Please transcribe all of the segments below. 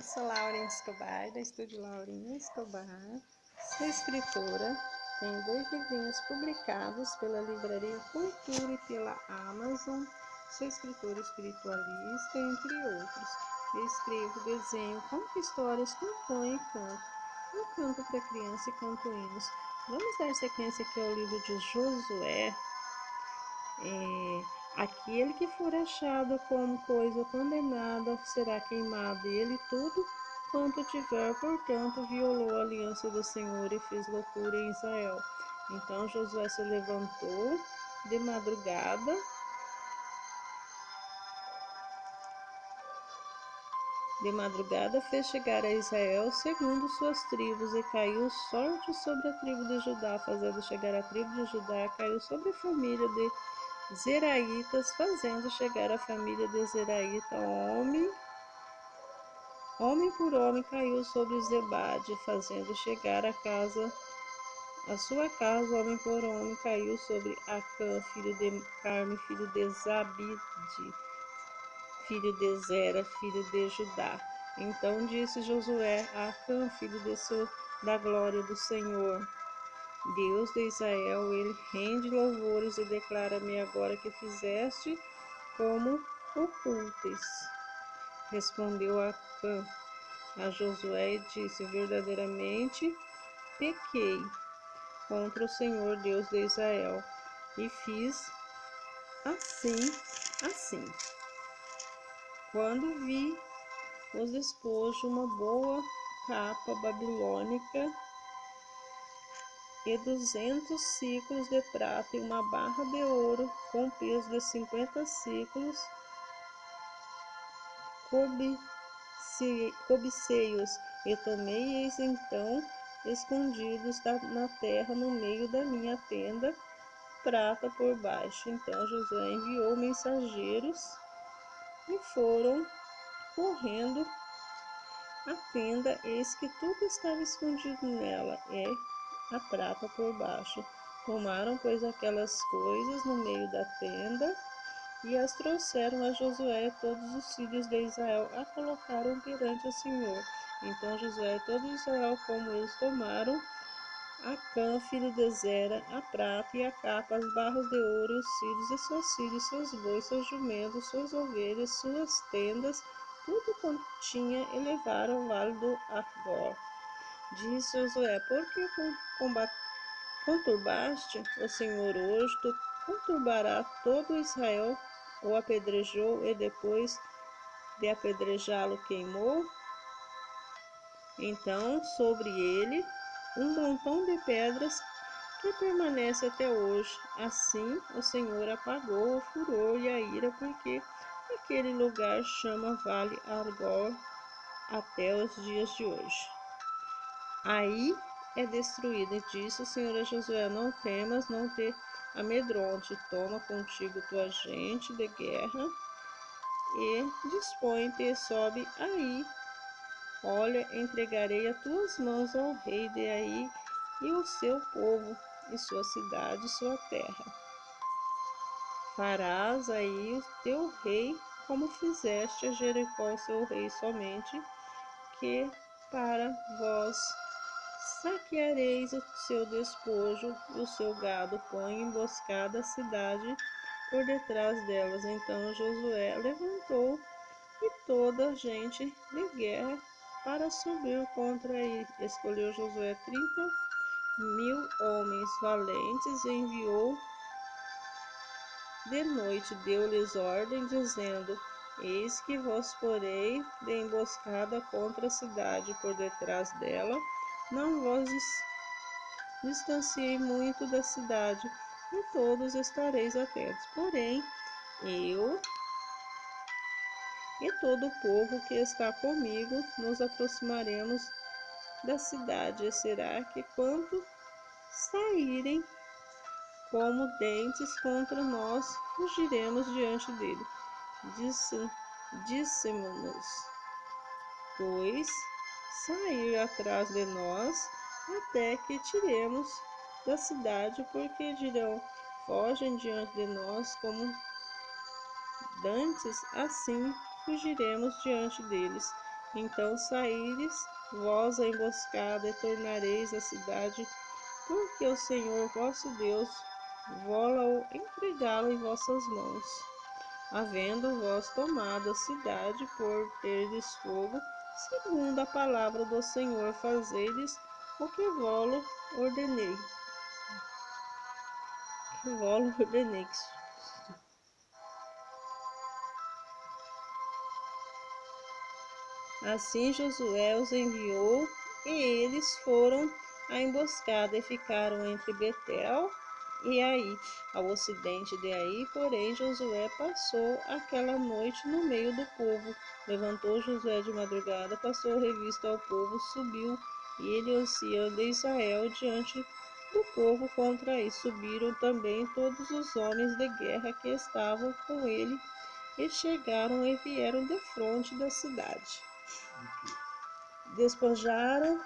Olá, sou Laurinha Escobar, da Estúdio Laurinha Escobar. Sou escritora, tenho 2 livrinhos publicados pela Livraria Cultura e pela Amazon. Sou escritora espiritualista, entre outros. Eu escrevo, desenho, conto histórias, componho e canto. Eu canto para criança e canto hinos. Vamos dar sequência aqui ao livro de Josué. Aquele que for achado como coisa condenada será queimado, e ele tudo quanto tiver, portanto, violou a aliança do Senhor e fez loucura em Israel. Então Josué se levantou de madrugada, fez chegar a Israel segundo suas tribos, e caiu sorte sobre a tribo de Judá, fazendo chegar a tribo de Judá, caiu sobre a família de Zeraitas, fazendo chegar a família de Zeraíta, homem por homem, caiu sobre Zebade, fazendo chegar a sua casa, homem por homem, caiu sobre Acã, filho de Carme, filho de Zabide, filho de Zera, filho de Judá. Então disse Josué a Acã, filho da glória do Senhor, Deus de Israel, ele rende louvores e declara-me agora que fizeste como ocultes. Respondeu Acã a Josué e disse: verdadeiramente pequei contra o Senhor Deus de Israel e fiz assim. Quando vi os despojos, uma boa capa babilônica e 200 ciclos de prata e uma barra de ouro com peso de 50 ciclos, cobicei-os e tomei-os então escondidos na terra no meio da minha tenda, prata por baixo. Então Josué enviou mensageiros e foram correndo à tenda, eis que tudo estava escondido nela, a prata por baixo. Tomaram, pois, aquelas coisas no meio da tenda e as trouxeram a Josué e todos os filhos de Israel, a colocaram perante o Senhor. Então Josué e todo Israel, como eles tomaram, Acã, filho de Zera, a prata e a capa, as barras de ouro, os filhos e seus filhos, seus bois, seus jumentos, suas ovelhas, suas tendas, tudo quanto tinha, e levaram ao vale do Argor. Disse Josué: por que conturbaste o Senhor hoje? Tu conturbará todo Israel, o apedrejou e depois de apedrejá-lo queimou? Então sobre ele um montão de pedras que permanece até hoje. Assim o Senhor apagou o furor e a ira, porque aquele lugar chama Vale Argor até os dias de hoje. Aí é destruída, e disse o Senhor a Josué: não temas, não te amedronte, toma contigo tua gente de guerra e dispõe-te e sobe aí. Olha, entregarei as tuas mãos ao rei de aí e o seu povo, e sua cidade, sua terra. Farás aí o teu rei como fizeste a Jericó, seu rei, somente que para vós saqueareis o seu despojo e o seu gado, põe emboscada a cidade por detrás delas. Então Josué levantou e toda a gente de guerra para subir contra ele. Escolheu Josué 30.000 homens valentes e enviou de noite, deu-lhes ordem, dizendo: eis que vos porei de emboscada contra a cidade por detrás dela, não vos distanciei muito da cidade, e todos estareis atentos. Porém, eu e todo o povo que está comigo nos aproximaremos da cidade, e será que quando saírem como dentes contra nós, fugiremos diante dele. Dissemos, pois, sair atrás de nós, até que tiremos da cidade, porque dirão: fogem diante de nós como dantes, assim fugiremos diante deles. Então saíres vós à emboscada e tornareis a cidade, porque o Senhor vosso Deus vó-la entregá-la em vossas mãos. Havendo vós tomado a cidade por terdes fogo, segundo a palavra do Senhor, fazedes o que vós ordenei. Assim Josué os enviou, e eles foram à emboscada e ficaram entre Betel e Ai, ao ocidente de Ai. Porém Josué passou aquela noite no meio do povo. Levantou Josué de madrugada, passou revista ao povo, subiu ele, o ancião de Israel, diante do povo contra Ai. Subiram também todos os homens de guerra que estavam com ele, e chegaram e vieram defronte da cidade. Despojaram,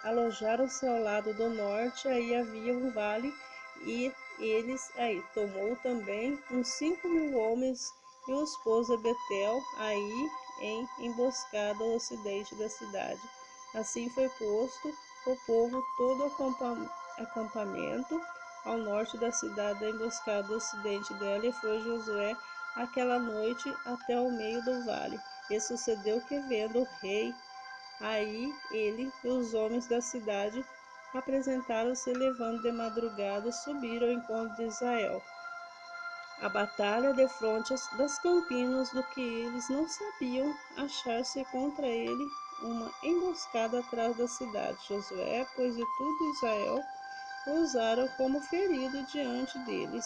alojaram-se ao lado do norte, aí havia um vale, e eles aí tomou também uns 5.000 homens e os pôs a Betel, aí em emboscada ao ocidente da cidade. Assim foi posto o povo todo acampamento ao norte da cidade, a emboscada ao ocidente dela, e foi Josué aquela noite até o meio do vale. E sucedeu que, vendo o rei Aí ele e os homens da cidade apresentaram-se, levando de madrugada, subiram ao encontro de Israel. A batalha defronte das campinas, do que eles não sabiam, achar-se contra ele uma emboscada atrás da cidade. Josué, pois, e todo Israel o usaram como ferido diante deles.